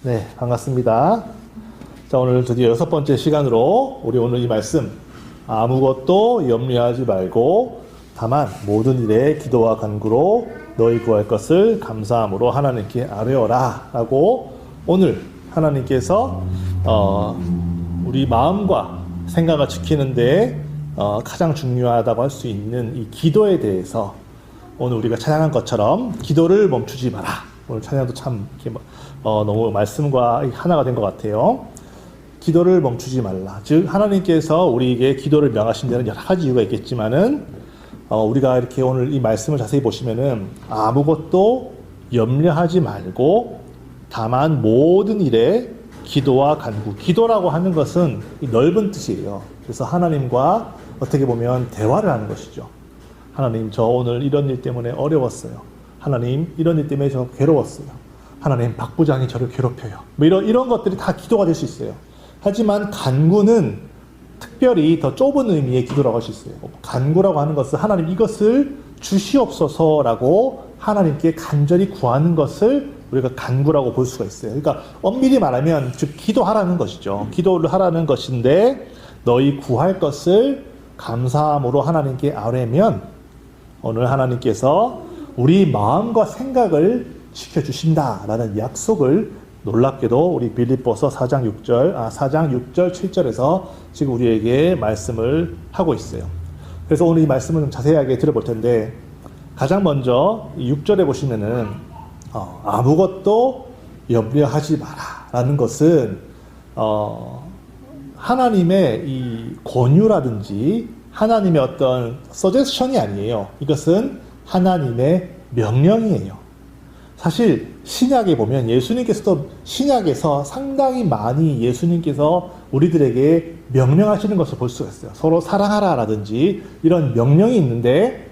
네, 반갑습니다. 자, 오늘 드디어 6번째 시간으로 우리 오늘 이 말씀 아무것도 염려하지 말고 다만 모든 일에 기도와 간구로 너희 구할 것을 감사함으로 하나님께 아뢰어라 라고 오늘 하나님께서 우리 마음과 생각을 지키는데 가장 중요하다고 할 수 있는 이 기도에 대해서 오늘 우리가 찬양한 것처럼 기도를 멈추지 마라. 오늘 찬양도 참 이렇게 너무 말씀과 하나가 된 것 같아요. 기도를 멈추지 말라. 즉 하나님께서 우리에게 기도를 명하신 데는 여러 가지 이유가 있겠지만은 우리가 이렇게 오늘 이 말씀을 자세히 보시면은 아무것도 염려하지 말고 다만 모든 일에 기도와 간구. 기도라고 하는 것은 이 넓은 뜻이에요. 그래서 하나님과 어떻게 보면 대화를 하는 것이죠. 하나님, 저 오늘 이런 일 때문에 어려웠어요. 하나님, 이런 일 때문에 저 괴로웠어요. 하나님, 박 부장이 저를 괴롭혀요. 뭐 이런 것들이 다 기도가 될 수 있어요. 하지만 간구는 특별히 더 좁은 의미의 기도라고 할 수 있어요. 간구라고 하는 것은 하나님 이것을 주시옵소서라고 하나님께 간절히 구하는 것을 우리가 간구라고 볼 수가 있어요. 그러니까 엄밀히 말하면 즉 기도하라는 것이죠. 기도를 하라는 것인데 너희 구할 것을 감사함으로 하나님께 아뢰면 오늘 하나님께서 우리 마음과 생각을 지켜주신다라는 약속을 놀랍게도 우리 빌립보서 4장 6절 7절에서 지금 우리에게 말씀을 하고 있어요. 그래서 오늘 이 말씀을 좀 자세하게 들어볼 텐데 가장 먼저 6절에 보시면은 아무것도 염려하지 마라 라는 것은 하나님의 이 권유라든지 하나님의 어떤 서제션이 아니에요. 이것은 하나님의 명령이에요. 사실 신약에 보면 예수님께서도 신약에서 상당히 많이 예수님께서 우리들에게 명령하시는 것을 볼 수가 있어요. 서로 사랑하라 라든지 이런 명령이 있는데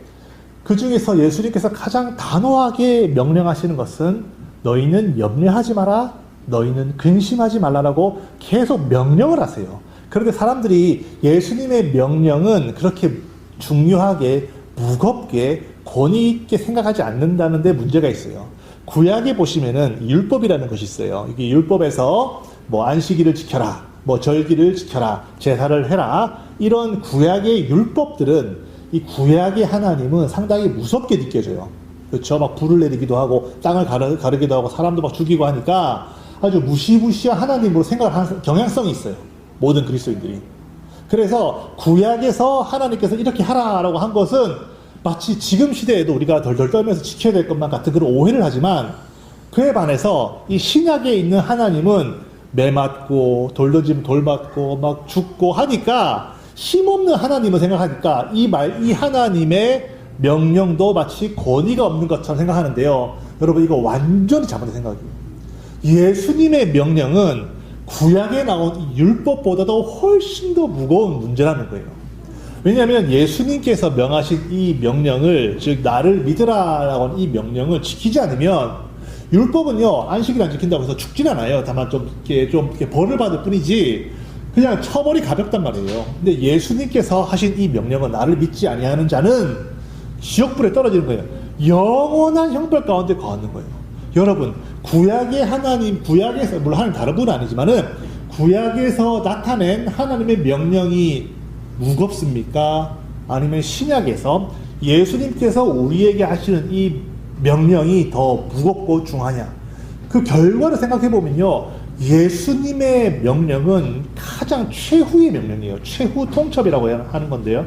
그 중에서 예수님께서 가장 단호하게 명령하시는 것은 너희는 염려하지 마라, 너희는 근심하지 말라라고 계속 명령을 하세요. 그런데 사람들이 예수님의 명령은 그렇게 중요하게 무겁게 권위 있게 생각하지 않는다는 데 문제가 있어요. 구약에 보시면은 율법이라는 것이 있어요. 이게 율법에서 뭐 안식일을 지켜라, 뭐 절기를 지켜라, 제사를 해라 이런 구약의 율법들은 이 구약의 하나님은 상당히 무섭게 느껴져요. 그렇죠? 막 불을 내리기도 하고 땅을 가르기도 하고 사람도 막 죽이고 하니까 아주 무시무시한 하나님으로 생각을 하는 경향성이 있어요. 모든 그리스도인들이. 그래서 구약에서 하나님께서 이렇게 하라라고 한 것은 마치 지금 시대에도 우리가 덜덜 떨면서 지켜야 될 것만 같은 그런 오해를 하지만 그에 반해서 이 신약에 있는 하나님은 매 맞고 돌 던지면 돌 맞고 막 죽고 하니까 힘없는 하나님을 생각하니까 이 하나님의 명령도 마치 권위가 없는 것처럼 생각하는데요. 여러분 이거 완전히 잘못된 생각이에요. 예수님의 명령은 구약에 나온 이 율법보다도 훨씬 더 무거운 문제라는 거예요. 왜냐하면 예수님께서 명하신 이 명령을 즉 나를 믿으라라고 하는 이 명령을 지키지 않으면 율법은요 안식일 안 지킨다고 해서 죽진 않아요. 다만 좀 이렇게 벌을 받을 뿐이지 그냥 처벌이 가볍단 말이에요. 근데 예수님께서 하신 이 명령은 나를 믿지 아니하는 자는 지옥불에 떨어지는 거예요. 영원한 형벌 가운데 거하는 거예요. 여러분 구약의 하나님, 구약에서 물론 하나님 다른 분은 아니지만은 구약에서 나타낸 하나님의 명령이 무겁습니까? 아니면 신약에서 예수님께서 우리에게 하시는 이 명령이 더 무겁고 중하냐? 그 결과를 생각해 보면요, 예수님의 명령은 가장 최후의 명령이에요. 최후 통첩이라고 하는 건데요,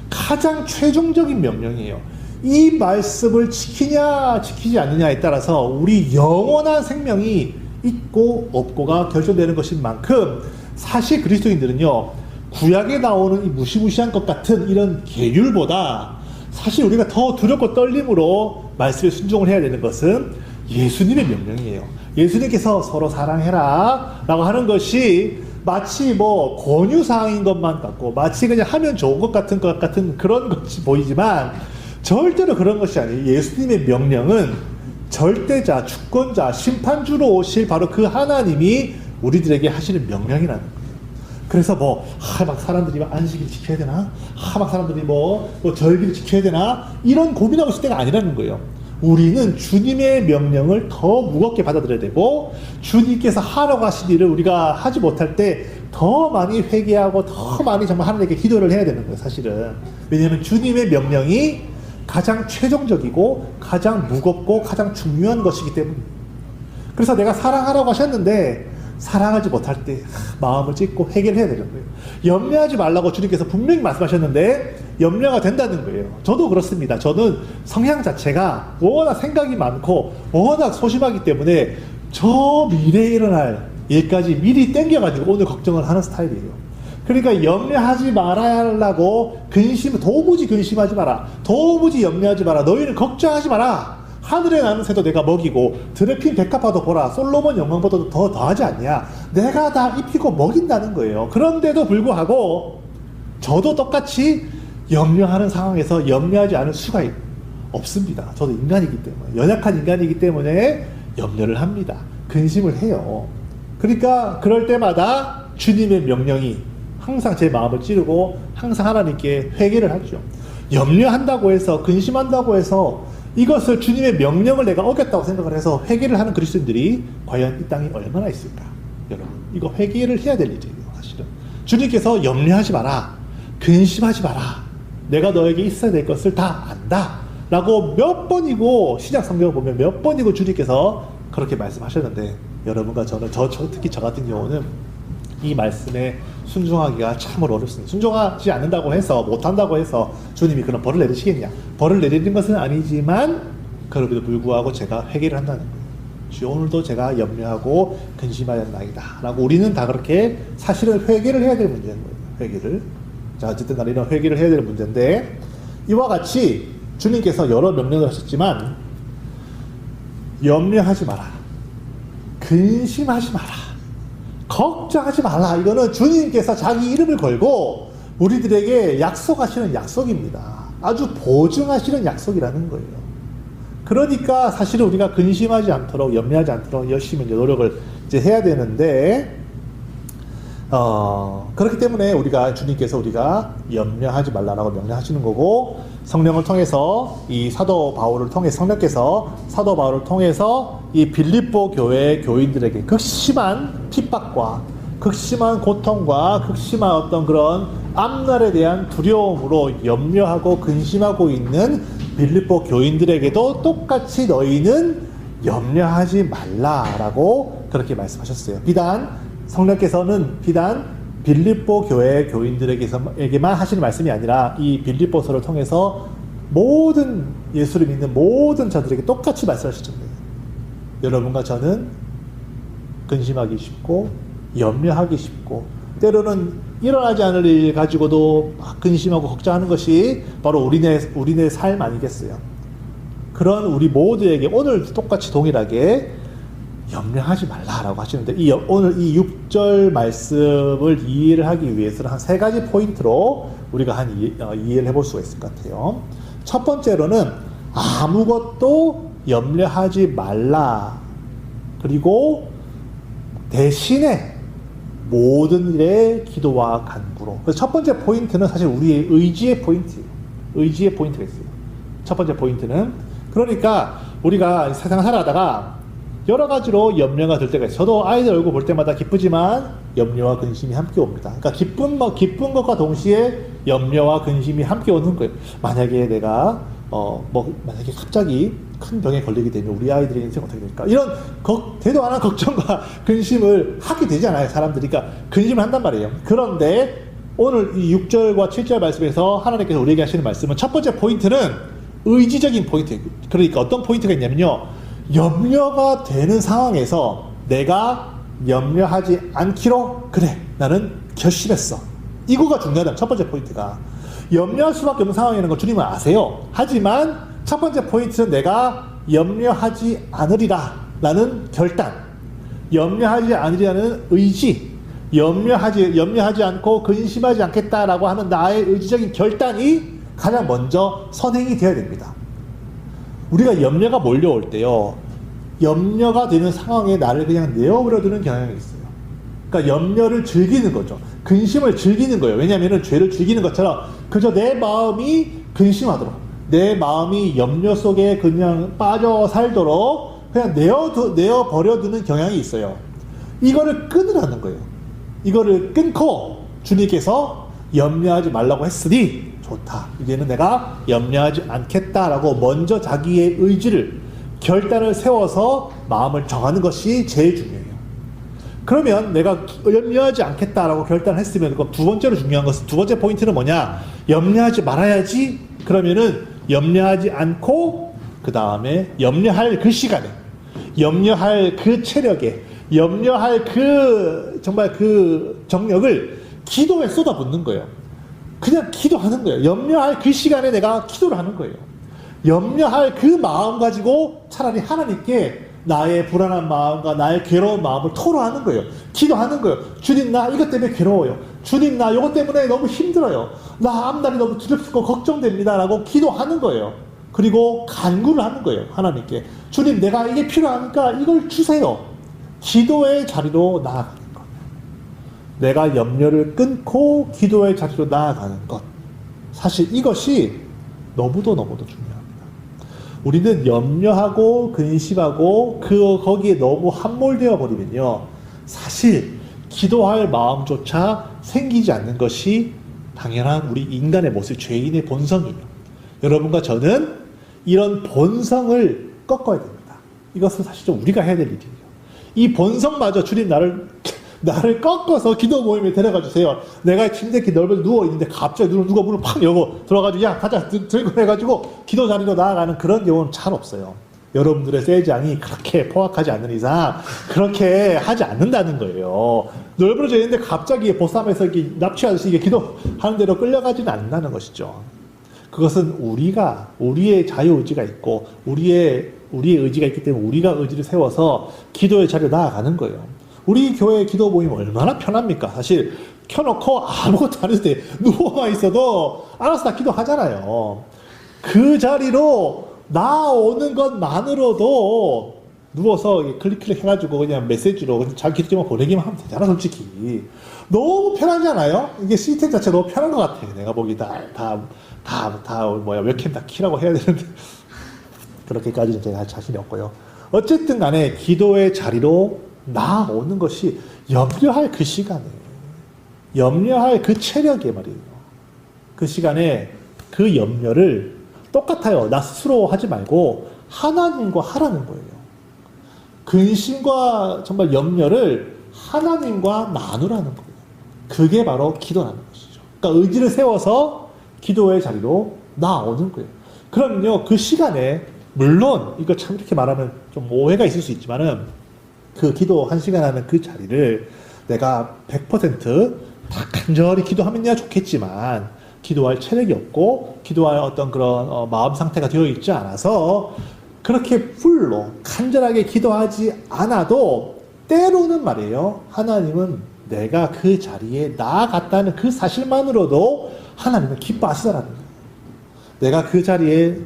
가장 최종적인 명령이에요. 이 말씀을 지키냐 지키지 않느냐에 따라서 우리 영원한 생명이 있고 없고가 결정되는 것인 만큼 사실 그리스도인들은요 구약에 나오는 이 무시무시한 것 같은 이런 계율보다 사실 우리가 더 두렵고 떨림으로 말씀에 순종을 해야 되는 것은 예수님의 명령이에요. 예수님께서 서로 사랑해라 라고 하는 것이 마치 뭐 권유사항인 것만 같고 마치 그냥 하면 좋은 것 같은 그런 것이 보이지만 절대로 그런 것이 아니에요. 예수님의 명령은 절대자, 주권자, 심판주로 오실 바로 그 하나님이 우리들에게 하시는 명령이라는 거예요. 그래서 막 사람들이 막 안식일 지켜야 되나? 막 사람들이 뭐 절기를 지켜야 되나? 이런 고민하고 있을 때가 아니라는 거예요. 우리는 주님의 명령을 더 무겁게 받아들여야 되고, 주님께서 하라고 하신 일을 우리가 하지 못할 때 더 많이 회개하고 더 많이 정말 하나님께 기도를 해야 되는 거예요, 사실은. 왜냐하면 주님의 명령이 가장 최종적이고 가장 무겁고 가장 중요한 것이기 때문에. 그래서 내가 사랑하라고 하셨는데 사랑하지 못할 때 마음을 찢고 회개를 해야 되는 거예요. 염려하지 말라고 주님께서 분명히 말씀하셨는데 염려가 된다는 거예요. 저도 그렇습니다. 저는 성향 자체가 워낙 생각이 많고 워낙 소심하기 때문에 저 미래에 일어날 일까지 미리 땡겨가지고 오늘 걱정을 하는 스타일이에요. 그러니까 염려하지 말아야하려고 도무지 근심하지 마라, 도무지 염려하지 마라, 너희는 걱정하지 마라, 하늘에 나는 새도 내가 먹이고 들에 핀 백합화도 보라, 솔로몬 영광보다도 더 더하지 않냐, 내가 다 입히고 먹인다는 거예요. 그런데도 불구하고 저도 똑같이 염려하는 상황에서 염려하지 않을 수가 없습니다. 저도 인간이기 때문에, 연약한 인간이기 때문에 염려를 합니다. 근심을 해요. 그러니까 그럴 때마다 주님의 명령이 항상 제 마음을 찌르고 항상 하나님께 회개를 하죠. 염려한다고 해서, 근심한다고 해서 이것을 주님의 명령을 내가 어겼다고 생각을 해서 회개를 하는 그리스도인들이 과연 이 땅에 얼마나 있을까? 여러분, 이거 회개를 해야 될 일이에요. 사실은 주님께서 염려하지 마라, 근심하지 마라, 내가 너에게 있어야 될 것을 다 안다 라고 몇 번이고, 신약 성경을 보면 몇 번이고 주님께서 그렇게 말씀하셨는데, 여러분과 저는, 특히 저 같은 경우는 이 말씀에 순종하기가 참으로 어렵습니다. 순종하지 않는다고 해서, 못한다고 해서 주님이 그런 벌을 내리시겠냐? 벌을 내리는 것은 아니지만 그럼에도 불구하고 제가 회개를 한다는 거예요. 주여, 오늘도 제가 염려하고 근심하였나이다 라고 우리는 다 그렇게 사실은 회개를 해야 될 문제인 거예요. 회개를. 자, 어쨌든 간에 이런 회개를 해야 될 문제인데, 이와 같이 주님께서 여러 명령을 하셨지만 염려하지 마라, 근심하지 마라, 걱정하지 말라, 이거는 주님께서 자기 이름을 걸고 우리들에게 약속하시는 약속입니다. 아주 보증하시는 약속이라는 거예요. 그러니까 사실은 우리가 근심하지 않도록, 염려하지 않도록 열심히 노력을 이제 해야 되는데, 그렇기 때문에 주님께서 우리가 염려하지 말라라고 명령하시는 거고, 성령을 통해서 성령께서 사도 바울을 통해서 이 빌립보 교회 교인들에게 극심한 핍박과 극심한 고통과 극심한 어떤 그런 앞날에 대한 두려움으로 염려하고 근심하고 있는 빌립보 교인들에게도 똑같이 너희는 염려하지 말라라고 그렇게 말씀하셨어요. 성령께서는 비단 빌립보 교회 교인들에게만 하시는 말씀이 아니라 이 빌립보서를 통해서 모든 예수를 믿는 모든 자들에게 똑같이 말씀하셨습니다. 여러분과 저는 근심하기 쉽고 염려하기 쉽고, 때로는 일어나지 않을 일 가지고도 막 근심하고 걱정하는 것이 바로 우리네 삶 아니겠어요? 그런 우리 모두에게 오늘 똑같이 동일하게 염려하지 말라라고 하시는데, 오늘 이 6절 말씀을 이해를 하기 위해서는 한 3가지 포인트로 우리가 이해를 해볼 수가 있을 것 같아요. 첫 번째로는 아무것도 염려하지 말라, 그리고 대신에 모든 일에 기도와 간구로. 그래서 첫 번째 포인트는 사실 우리의 의지의 포인트예요. 의지의 포인트가 있어요. 첫 번째 포인트는, 그러니까 우리가 세상을 살아가다가 여러 가지로 염려가 들 때가 있어요. 저도 아이들 얼굴 볼 때마다 기쁘지만 염려와 근심이 함께 옵니다. 그러니까 기쁜 것과 동시에 염려와 근심이 함께 오는 거예요. 만약에 내가 만약에 갑자기 큰 병에 걸리게 되면 우리 아이들의 인생 어떻게 될까? 이런 되도 않은 걱정과 근심을 하게 되잖아요, 사람들이. 그러니까 근심을 한단 말이에요. 그런데 오늘 이 6절과 7절 말씀에서 하나님께서 우리에게 하시는 말씀은, 첫 번째 포인트는 의지적인 포인트예요. 그러니까 어떤 포인트가 있냐면요, 염려가 되는 상황에서 내가 염려하지 않기로, 그래, 나는 결심했어. 이거가 중요하다. 첫 번째 포인트가. 염려할 수밖에 없는 상황이라는 걸 주님은 아세요. 하지만 첫 번째 포인트는 내가 염려하지 않으리라 라는 결단, 염려하지 않으리라는 의지, 염려하지 않고 근심하지 않겠다라고 하는 나의 의지적인 결단이 가장 먼저 선행이 되어야 됩니다. 우리가 염려가 몰려올 때요, 염려가 되는 상황에 나를 그냥 내어버려두는 경향이 있어요. 그러니까 염려를 즐기는 거죠. 근심을 즐기는 거예요. 왜냐하면 죄를 즐기는 것처럼 그저 내 마음이 근심하도록, 내 마음이 염려 속에 그냥 빠져 살도록 그냥 내어 버려두는 경향이 있어요. 이거를 끊으라는 거예요. 이거를 끊고 주님께서 염려하지 말라고 했으니 좋다. 이제는 내가 염려하지 않겠다라고 먼저 자기의 의지를, 결단을 세워서 마음을 정하는 것이 제일 중요해요. 그러면 내가 염려하지 않겠다라고 결단을 했으면, 두 번째로 중요한 것은, 두 번째 포인트는 뭐냐? 염려하지 말아야지. 그러면은 염려하지 않고 그 다음에 염려할 그 시간에, 염려할 그 체력에, 염려할 그 정말 그 정력을 기도에 쏟아붓는 거예요. 그냥 기도하는 거예요. 염려할 그 시간에 내가 기도를 하는 거예요. 염려할 그 마음 가지고 차라리 하나님께 나의 불안한 마음과 나의 괴로운 마음을 토로하는 거예요. 기도하는 거예요. 주님, 나 이것 때문에 괴로워요. 주님, 나 이것 때문에 너무 힘들어요. 나 앞날이 너무 두렵고 걱정됩니다. 라고 기도하는 거예요. 그리고 간구를 하는 거예요. 하나님께. 주님, 내가 이게 필요하니까 이걸 주세요. 기도의 자리로 나아가는 것. 내가 염려를 끊고 기도의 자리로 나아가는 것. 사실 이것이 너무도 중요합니다. 우리는 염려하고 근심하고 거기에 너무 함몰되어 버리면요, 사실 기도할 마음조차 생기지 않는 것이 당연한 우리 인간의 모습, 죄인의 본성이에요. 여러분과 저는 이런 본성을 꺾어야 됩니다. 이것은 사실 좀 우리가 해야 될 일이에요. 이 본성마저 주님 나를 꺾어서 기도 모임에 데려가 주세요. 내가 침대 이렇게 넓어서 누워있는데 갑자기 누가 문을 팍 열고 들어가지고 야 가자 들고 해가지고 기도 자리로 나아가는 그런 경우는 잘 없어요. 여러분들의 쇠장이 그렇게 포악하지 않는 이상 그렇게 하지 않는다는 거예요. 넓어져 있는데 갑자기 보쌈에서 이렇게 납치하듯이 이게 기도하는 대로 끌려가지는 않는다는 것이죠. 그것은 우리의 자유의지가 있고 우리의 의지가 있기 때문에 우리가 의지를 세워서 기도의 자리로 나아가는 거예요. 우리 교회 기도 모임 얼마나 편합니까? 사실 켜놓고 아무것도 안 해도 돼. 누워만 있어도 알아서 다 기도하잖아요. 그 자리로 나오는 것만으로도 누워서 클릭 해가지고 그냥 메시지로 자기 기도 제목 보내기만 하면 되잖아, 솔직히. 너무 편하잖아요? 이게 시스템 자체가 너무 편한 것 같아. 내가 보기 웹캠 다 키라고 해야 되는데. 그렇게까지는 제가 할 자신이 없고요. 어쨌든 간에 기도의 자리로 나오는 것이 염려할 그 시간에, 염려할 그 체력에 말이에요. 그 시간에 그 염려를 똑같아요. 나 스스로 하지 말고 하나님과 하라는 거예요. 근심과 정말 염려를 하나님과 나누라는 거예요. 그게 바로 기도라는 것이죠. 그러니까 의지를 세워서 기도의 자리로 나오는 거예요. 그럼요, 그 시간에 물론 이거 참 이렇게 말하면 좀 오해가 있을 수 있지만은 그 기도 1시간 하는 그 자리를 내가 100%다 간절히 기도하면야 좋겠지만 기도할 체력이 없고 기도할 어떤 그런 마음 상태가 되어 있지 않아서 그렇게 풀로 간절하게 기도하지 않아도 때로는 말이에요, 하나님은 내가 그 자리에 나아갔다는 그 사실만으로도 하나님은 기뻐하시더라는 거예요. 내가 그 자리에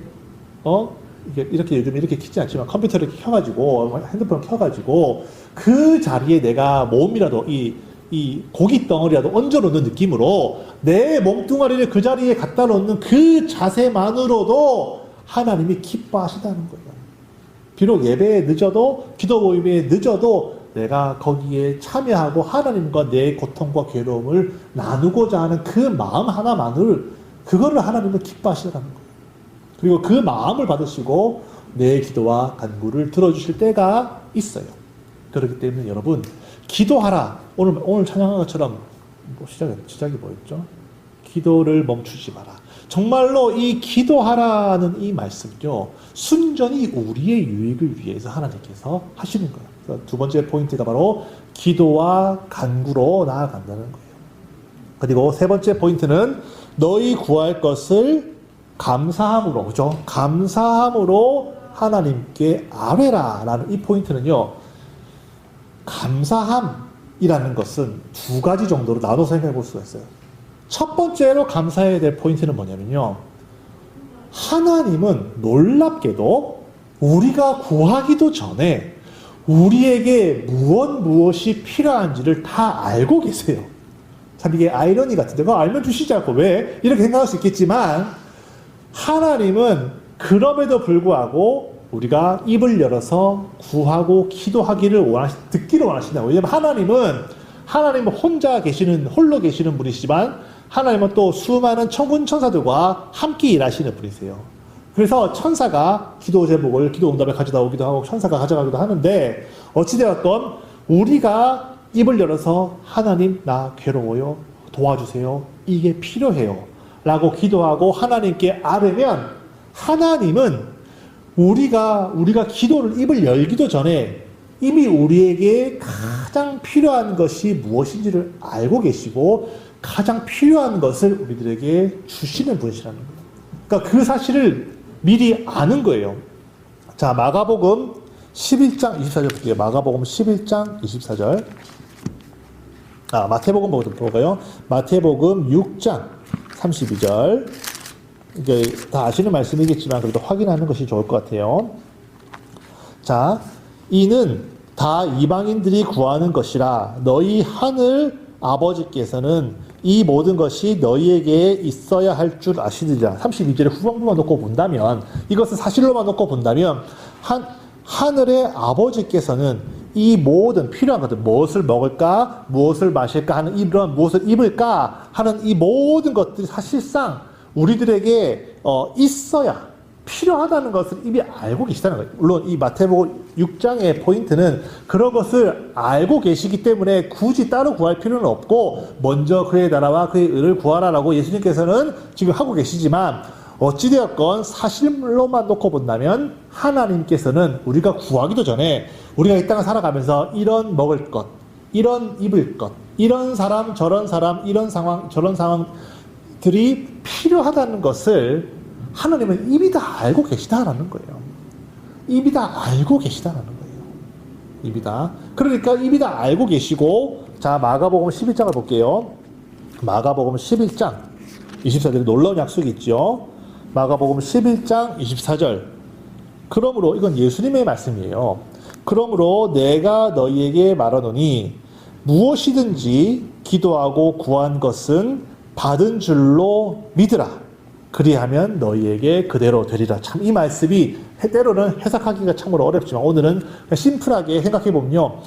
이렇게 요즘 이렇게 키지 않지만 컴퓨터를 켜가지고 핸드폰을 켜가지고 그 자리에 내가 몸이라도 이 고기 덩어리라도 얹어놓는 느낌으로 내 몸뚱아리를 그 자리에 갖다 놓는 그 자세만으로도 하나님이 기뻐하시다는 거예요. 비록 예배에 늦어도 기도 모임에 늦어도 내가 거기에 참여하고 하나님과 내 고통과 괴로움을 나누고자 하는 그 마음 하나만을 그거를 하나님은 기뻐하시더라는 거예요. 그리고 그 마음을 받으시고 내 기도와 간구를 들어주실 때가 있어요. 그렇기 때문에 여러분, 기도하라. 오늘 찬양한 것처럼 시작이 뭐였죠? 기도를 멈추지 마라. 정말로 이 기도하라는 이 말씀은요, 순전히 우리의 유익을 위해서 하나님께서 하시는 거예요. 그래서 두 번째 포인트가 바로 기도와 간구로 나아간다는 거예요. 그리고 세 번째 포인트는 너희 구할 것을 감사함으로, 그죠? 감사함으로 하나님께 아뢰라 라는 이 포인트는요, 감사함이라는 것은 두 가지 정도로 나눠서 생각해 볼 수가 있어요. 첫 번째로 감사해야 될 포인트는 뭐냐면요, 하나님은 놀랍게도 우리가 구하기도 전에 우리에게 무엇이 필요한지를 다 알고 계세요. 참 이게 아이러니 같은데, 그거 알면 주시지 않고 왜? 이렇게 생각할 수 있겠지만, 하나님은 그럼에도 불구하고 우리가 입을 열어서 구하고 기도하기를 듣기를 원하신다고. 왜냐하면 하나님은 홀로 계시는 분이시지만 하나님은 또 수많은 천군 천사들과 함께 일하시는 분이세요. 그래서 천사가 기도 제목을 기도 응답에 가져다 오기도 하고 천사가 가져가기도 하는데 어찌되었건 우리가 입을 열어서 하나님 나 괴로워요 도와주세요 이게 필요해요 라고 기도하고 하나님께 아뢰면 하나님은 우리가 기도를 입을 열기도 전에 이미 우리에게 가장 필요한 것이 무엇인지를 알고 계시고 가장 필요한 것을 우리들에게 주시는 분이시라는 거예요. 그러니까 그 사실을 미리 아는 거예요. 자, 마가복음 11장 24절 볼게요. 마가복음 11장 24절. 마태복음 볼까요? 마태복음 6장 32절. 이게 다 아시는 말씀이겠지만 그래도 확인하는 것이 좋을 것 같아요. 자, 이는 다 이방인들이 구하는 것이라 너희 하늘 아버지께서는 이 모든 것이 너희에게 있어야 할 줄 아시느니라. 32절의 후반부만 놓고 본다면 이것은 사실로만 놓고 본다면 하늘의 아버지께서는 이 모든 필요한 것들 무엇을 먹을까 무엇을 마실까 하는 이런 무엇을 입을까 하는 이 모든 것들이 사실상 우리들에게 있어야 필요하다는 것을 이미 알고 계시다는 거예요. 물론 이 마태복음 6장의 포인트는 그런 것을 알고 계시기 때문에 굳이 따로 구할 필요는 없고 먼저 그의 나라와 그의 의를 구하라라고 예수님께서는 지금 하고 계시지만 어찌되었건 사실로만 놓고 본다면 하나님께서는 우리가 구하기도 전에 우리가 이 땅을 살아가면서 이런 먹을 것, 이런 입을 것, 이런 사람, 저런 사람, 이런 상황, 저런 상황들이 필요하다는 것을 하나님은 이미 다 알고 계시다라는 거예요. 이미 다 알고 계시다라는 거예요. 이미 다. 그러니까 이미 다 알고 계시고, 자, 마가복음 11장을 볼게요. 마가복음 11장 24절 놀라운 약속이 있죠. 마가복음 11장 24절. 그러므로 이건 예수님의 말씀이에요. 그러므로 내가 너희에게 말하노니 무엇이든지 기도하고 구한 것은 받은 줄로 믿으라. 그리하면 너희에게 그대로 되리라. 참 이 말씀이 때로는 해석하기가 참으로 어렵지만 오늘은 심플하게 생각해보면요.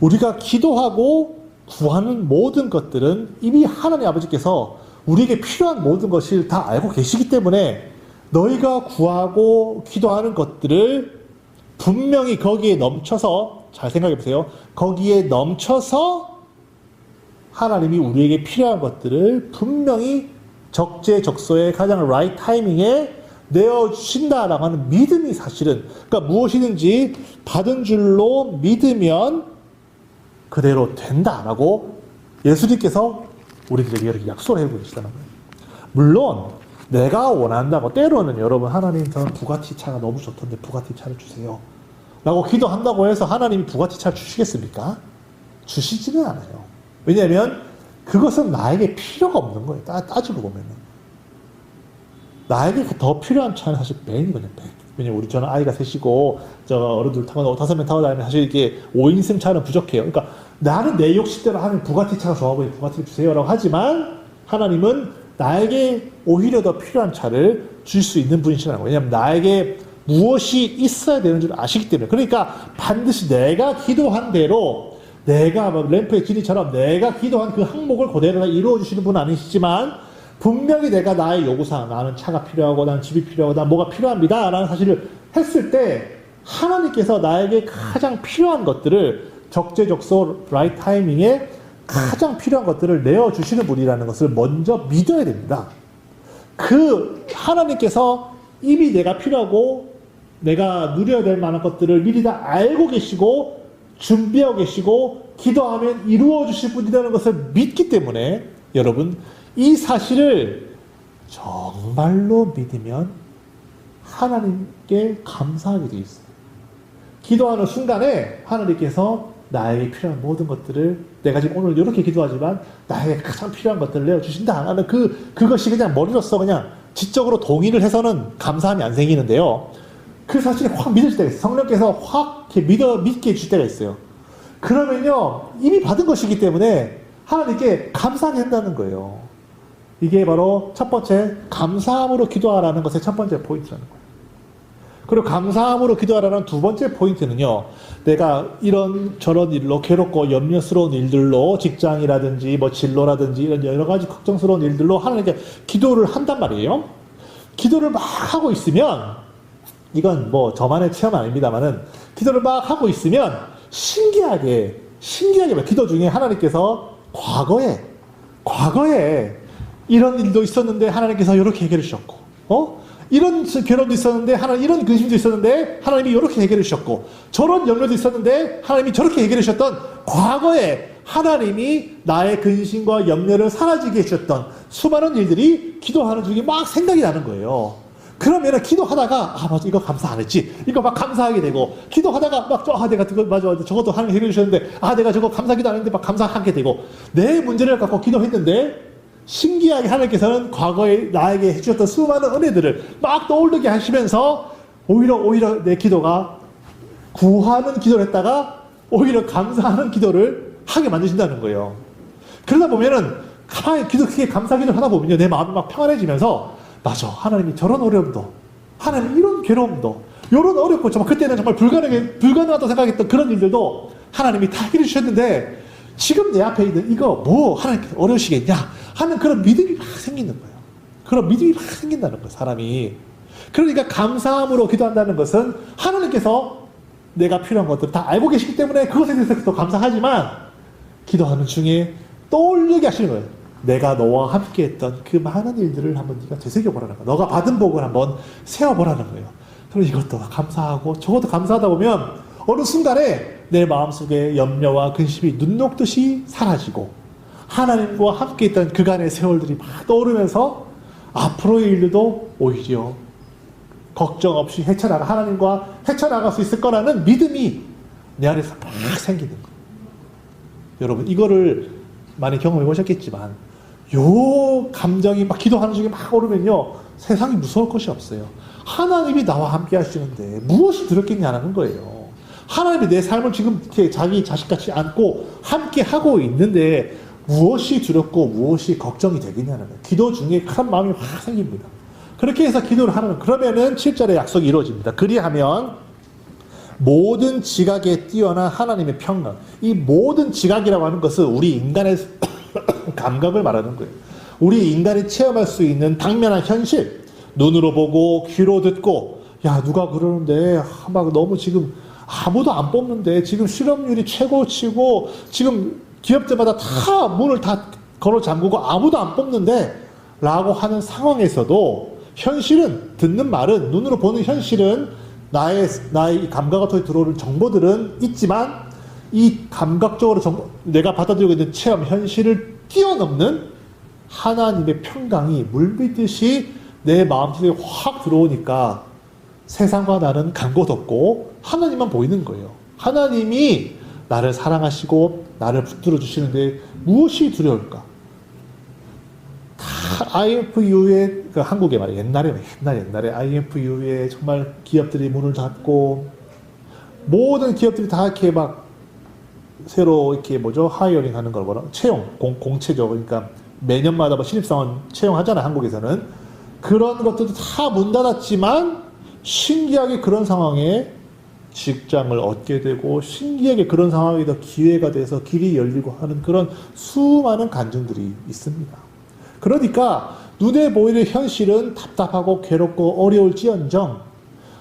우리가 기도하고 구하는 모든 것들은 이미 하나님 아버지께서 우리에게 필요한 모든 것을 다 알고 계시기 때문에 너희가 구하고 기도하는 것들을 분명히 거기에 넘쳐서 잘 생각해보세요. 거기에 넘쳐서 하나님이 우리에게 필요한 것들을 분명히 적재적소에 가장 라이트 타이밍에 내어주신다라고 하는 믿음이 사실은 그러니까 무엇이든지 받은 줄로 믿으면 그대로 된다라고 예수님께서 우리들에게 이렇게 약속을 해주고 계시다는 거예요. 물론 내가 원한다고 때로는 여러분 하나님 저는 부가티 차가 너무 좋던데 부가티 차를 주세요 라고 기도한다고 해서 하나님이 부가티 차를 주시겠습니까? 주시지는 않아요. 왜냐하면 그것은 나에게 필요가 없는 거예요. 따지고 보면은. 나에게 더 필요한 차는 사실 벤이거든요, 벤. 왜냐면 저는 아이가 셋이고, 어른들 타고, 5명 타고 다니면 사실 이게 5인승 차는 부족해요. 그러니까 나는 내 욕심대로 하는 부가티 차가 좋아 보이니 부가티를 주세요라고 하지만, 하나님은 나에게 오히려 더 필요한 차를 줄 수 있는 분이시라는 거예요. 왜냐면 나에게 무엇이 있어야 되는 줄 아시기 때문에. 그러니까 반드시 내가 기도한 대로 내가 램프의 진리처럼 내가 기도한 그 항목을 그대로 이루어주시는 분은 아니시지만 분명히 내가 나의 요구사항 나는 차가 필요하고 나는 집이 필요하고 난 뭐가 필요합니다 라는 사실을 했을 때 하나님께서 나에게 가장 필요한 것들을 적재적소 라이트 타이밍에 가장 필요한 것들을 내어주시는 분이라는 것을 먼저 믿어야 됩니다. 그 하나님께서 이미 내가 필요하고 내가 누려야 될 만한 것들을 미리 다 알고 계시고 준비하고 계시고 기도하면 이루어 주실 분이라는 것을 믿기 때문에 여러분 이 사실을 정말로 믿으면 하나님께 감사하게 되어 있어요. 기도하는 순간에 하나님께서 나에게 필요한 모든 것들을 내가 지금 오늘 이렇게 기도하지만 나에게 가장 필요한 것들을 내어주신다 하는 그것이 그냥 머리로서 그냥 지적으로 동의를 해서는 감사함이 안 생기는데요. 그 사실이 확 믿어질 때가 있어요. 성령께서 확 믿게 해줄 때가 있어요. 그러면요, 이미 받은 것이기 때문에 하나님께 감사하게 한다는 거예요. 이게 바로 첫 번째 감사함으로 기도하라는 것의 첫 번째 포인트라는 거예요. 그리고 감사함으로 기도하라는 두 번째 포인트는요, 내가 이런 저런 일로 괴롭고 염려스러운 일들로 직장이라든지 뭐 진로라든지 이런 여러 가지 걱정스러운 일들로 하나님께 기도를 한단 말이에요. 기도를 막 하고 있으면, 이건 뭐 저만의 체험 아닙니다만은, 기도를 막 하고 있으면 신기하게 기도 중에 하나님께서 과거에 이런 일도 있었는데 하나님께서 이렇게 해결해 주셨고, 이런 괴로움도 있었는데 하나님, 이런 근심도 있었는데 하나님이 이렇게 해결해 주셨고, 저런 염려도 있었는데 하나님이 저렇게 해결해 주셨던, 과거에 하나님이 나의 근심과 염려를 사라지게 해주셨던 수많은 일들이 기도하는 중에 막 생각이 나는 거예요. 그러면 기도하다가 맞아, 이거 감사 안 했지, 이거 막 감사하게 되고, 기도하다가 막 내가 그거 맞아, 저것도 하나님 해결해 주셨는데 내가 저거 감사하기도 안 했는데 막 감사하게 되고, 내 문제를 갖고 기도했는데 신기하게 하나님께서는 과거에 나에게 해주셨던 수많은 은혜들을 막 떠오르게 하시면서 오히려 내 기도가 구하는 기도를 했다가 오히려 감사하는 기도를 하게 만드신다는 거예요. 그러다 보면은 가만히 감사 기도를 하다 보면요, 내 마음이 막 평안해지면서, 맞아, 하나님이 저런 어려움도, 하나님 이런 괴로움도, 이런 어렵고 정말 그때는 정말 불가능하다고 생각했던 그런 일들도 하나님이 다 해결해 주셨는데, 지금 내 앞에 있는 이거 뭐 하나님께서 어려우시겠냐 하는 그런 믿음이 막 생기는 거예요. 그런 믿음이 막 생긴다는 거예요, 사람이. 그러니까 감사함으로 기도한다는 것은 하나님께서 내가 필요한 것들을 다 알고 계시기 때문에 그것에 대해서 감사하지만, 기도하는 중에 떠올리게 하시는 거예요. 내가 너와 함께 했던 그 많은 일들을 한번 네가 되새겨보라는 거예요. 너가 받은 복을 한번 세워보라는 거예요. 그럼 이것도 감사하고 저것도 감사하다 보면 어느 순간에 내 마음속에 염려와 근심이 눈 녹듯이 사라지고, 하나님과 함께 있던 그간의 세월들이 막 떠오르면서 앞으로의 일들도 오히려 걱정 없이 하나님과 헤쳐나갈 수 있을 거라는 믿음이 내 안에서 막 생기는 거예요. 여러분, 이거를 많이 경험해 보셨겠지만, 요 감정이 막 기도하는 중에 막 오르면요, 세상이 무서울 것이 없어요. 하나님이 나와 함께 하시는데 무엇이 두렵겠냐는 거예요. 하나님이 내 삶을 지금 이렇게 자기 자식같이 안고 함께 하고 있는데 무엇이 두렵고 무엇이 걱정이 되겠냐는 거예요. 기도 중에 큰 마음이 확 생깁니다. 그렇게 해서 기도를 하는, 그러면은 7절의 약속이 이루어집니다. 그리하면 모든 지각에 뛰어난 하나님의 평강. 이 모든 지각이라고 하는 것은 우리 인간의 감각을 말하는 거예요. 우리 인간이 체험할 수 있는 당면한 현실, 눈으로 보고 귀로 듣고, 야 누가 그러는데 막 너무 지금 아무도 안 뽑는데, 지금 실업률이 최고치고 지금 기업들마다 다 문을 다 걸어 잠그고 아무도 안 뽑는데 라고 하는 상황에서도, 현실은, 듣는 말은, 눈으로 보는 현실은, 나의 감각을 통해 들어오는 정보들은 있지만, 이 감각적으로 내가 받아들이고 있는 체험, 현실을 뛰어넘는 하나님의 평강이 물밀듯이 내 마음속에 확 들어오니까 세상과 나는 간 곳 없고 하나님만 보이는 거예요. 하나님이 나를 사랑하시고 나를 붙들어 주시는데 무엇이 두려울까? 다 IMF 이후에, 그 한국에 말이에요. 옛날에 IMF 이후에 정말 기업들이 문을 닫고, 모든 기업들이 다 이렇게 막 새로 이렇게 하이어링 하는 걸 채용, 공채죠. 그러니까 매년마다 신입사원 채용하잖아요, 한국에서는. 그런 것들도 다 문 닫았지만 신기하게 그런 상황에 직장을 얻게 되고, 신기하게 그런 상황이 더 기회가 돼서 길이 열리고 하는 그런 수많은 간증들이 있습니다. 그러니까 눈에 보이는 현실은 답답하고 괴롭고 어려울지언정,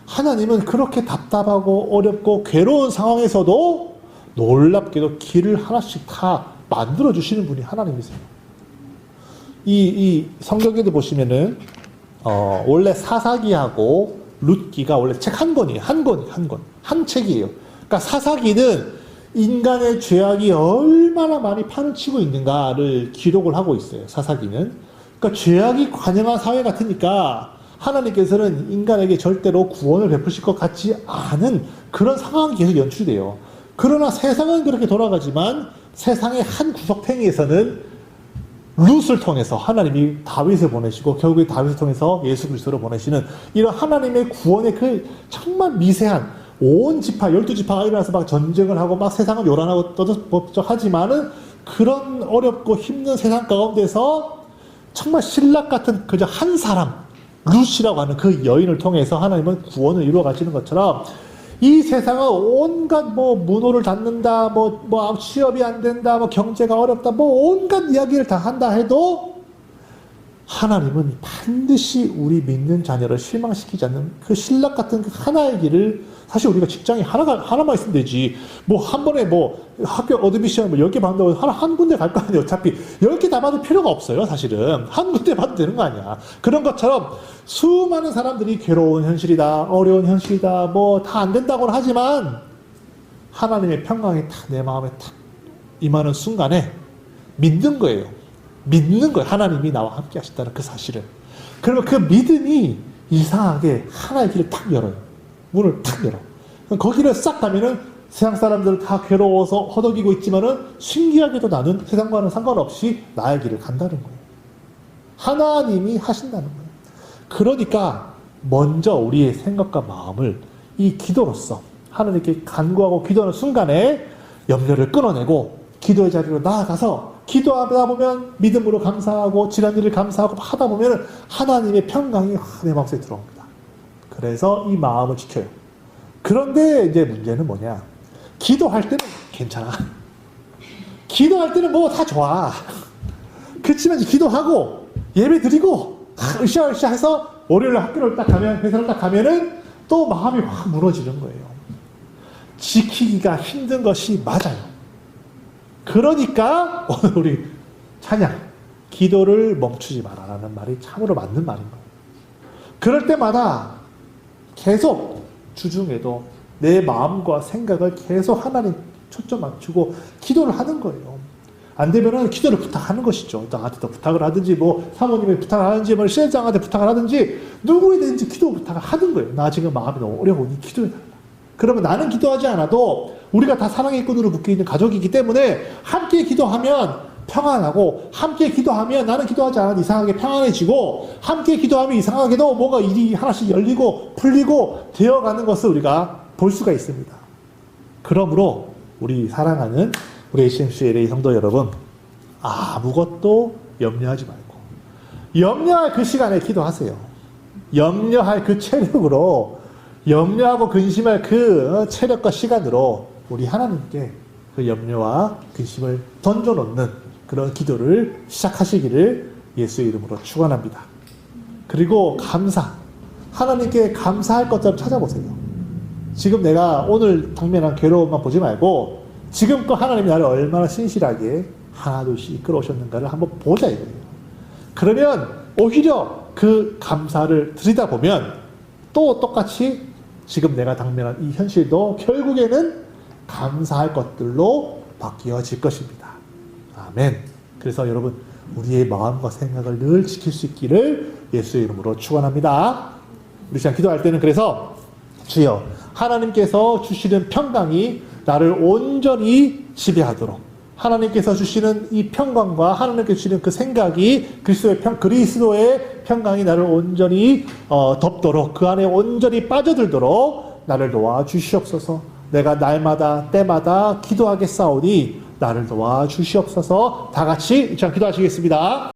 하나님은 그렇게 답답하고 어렵고 괴로운 상황에서도 놀랍게도 길을 하나씩 다 만들어 주시는 분이 하나님이세요. 이 성경에도 보시면은 원래 사사기하고 룻기가 원래 책 한 권이에요. 한 책이에요. 그러니까 사사기는 인간의 죄악이 얼마나 많이 판을 치고 있는가를 기록을 하고 있어요. 사사기는. 그러니까 죄악이 관영한 사회 같으니까 하나님께서는 인간에게 절대로 구원을 베푸실 것 같지 않은 그런 상황이 계속 연출돼요. 그러나 세상은 그렇게 돌아가지만 세상의 한 구석탱이에서는 룻을 통해서 하나님이 다윗을 보내시고, 결국에 다윗을 통해서 예수 그리스도를 보내시는 이런 하나님의 구원의 그 정말 미세한, 온 지파, 12지파가 일어나서 막 전쟁을 하고 막 세상을 요란하고 떠들썩하지만은 그런 어렵고 힘든 세상 가운데서 정말 신락 같은 그저 한 사람, 룻이라고 하는 그 여인을 통해서 하나님은 구원을 이루어 가시는 것처럼 이 세상은 온갖 뭐 문호를 닫는다, 뭐 취업이 안 된다, 뭐 경제가 어렵다, 뭐 온갖 이야기를 다 한다 해도 하나님은 반드시 우리 믿는 자녀를 실망시키지 않는 그 신락 같은 그 하나의 길을, 사실 우리가 직장이 하나만 있으면 되지. 뭐 한 번에 뭐 학교 어드미션 뭐 10개 받는다고 한 군데 갈 거 아니에요. 어차피 10개 다 받을 필요가 없어요. 사실은. 한 군데 받으면 되는 거 아니야. 그런 것처럼 수많은 사람들이 괴로운 현실이다, 어려운 현실이다, 뭐 다 안 된다고는 하지만 하나님의 평강이 딱 내 마음에 탁 임하는 순간에 믿는 거예요. 믿는 거예요. 하나님이 나와 함께 하신다는 그 사실을. 그러면 그 믿음이 이상하게 하나의 길을 탁 열어요. 문을 탁 열어. 거기를 싹 가면은 세상 사람들 다 괴로워서 허덕이고 있지만은 신기하게도 나는 세상과는 상관없이 나의 길을 간다는 거예요. 하나님이 하신다는 거예요. 그러니까 먼저 우리의 생각과 마음을 이 기도로서 하나님께 간구하고 기도하는 순간에 염려를 끊어내고 기도의 자리로 나아가서 기도하다 보면 믿음으로 감사하고 지난 일을 감사하고 하다 보면 하나님의 평강이 내 마음속에 들어옵니다. 그래서 이 마음을 지켜요. 그런데 이제 문제는 뭐냐? 기도할 때는 괜찮아. 기도할 때는 뭐 다 좋아. 그렇지만 이제 기도하고 예배 드리고 으쌰으쌰 해서 월요일 학교를 딱 가면, 회사를 딱 가면은 또 마음이 확 무너지는 거예요. 지키기가 힘든 것이 맞아요. 그러니까 오늘 우리 찬양, 기도를 멈추지 마라라는 말이 참으로 맞는 말인 거예요. 그럴 때마다 계속 주중에도 내 마음과 생각을 계속 하나님 초점 맞추고 기도를 하는 거예요. 안 되면은 기도를 부탁하는 것이죠. 나한테 더 부탁을 하든지, 뭐 사모님이 부탁을 하든지, 뭐 실장한테 부탁을 하든지, 누구에든지 기도 부탁을 하는 거예요. 나 지금 마음이 너무 어려우니 기도해달라. 그러면 나는 기도하지 않아도 우리가 다 사랑의 끈으로 묶여있는 가족이기 때문에 함께 기도하면 평안하고, 함께 기도하면 나는 기도하지 않아도 이상하게 평안해지고, 함께 기도하면 이상하게도 뭔가 일이 하나씩 열리고 풀리고 되어가는 것을 우리가 볼 수가 있습니다. 그러므로 우리 사랑하는 우리 HMC 성도 여러분, 아무것도 염려하지 말고 염려할 그 시간에 기도하세요. 염려할 그 체력으로, 염려하고 근심할 그 체력과 시간으로 우리 하나님께 그 염려와 근심을 던져놓는 그런 기도를 시작하시기를 예수의 이름으로 축원합니다. 그리고 감사, 하나님께 감사할 것들을 찾아보세요. 지금 내가 오늘 당면한 괴로움만 보지 말고 지금껏 하나님이 나를 얼마나 신실하게 하나둘씩 이끌어오셨는가를 한번 보자 이거예요. 그러면 오히려 그 감사를 드리다 보면 또 똑같이 지금 내가 당면한 이 현실도 결국에는 감사할 것들로 바뀌어질 것입니다. 아멘. 그래서 여러분, 우리의 마음과 생각을 늘 지킬 수 있기를 예수의 이름으로 축원합니다. 우리 시간 기도할 때는 그래서 주여, 하나님께서 주시는 평강이 나를 온전히 지배하도록, 하나님께서 주시는 이 평강과 하나님께서 주시는 그 생각이 그리스도의 평강이 나를 온전히 덮도록, 그 안에 온전히 빠져들도록 나를 도와주시옵소서. 내가 날마다 때마다 기도하겠사오니 나를 도와주시옵소서. 다 같이 기도하시겠습니다.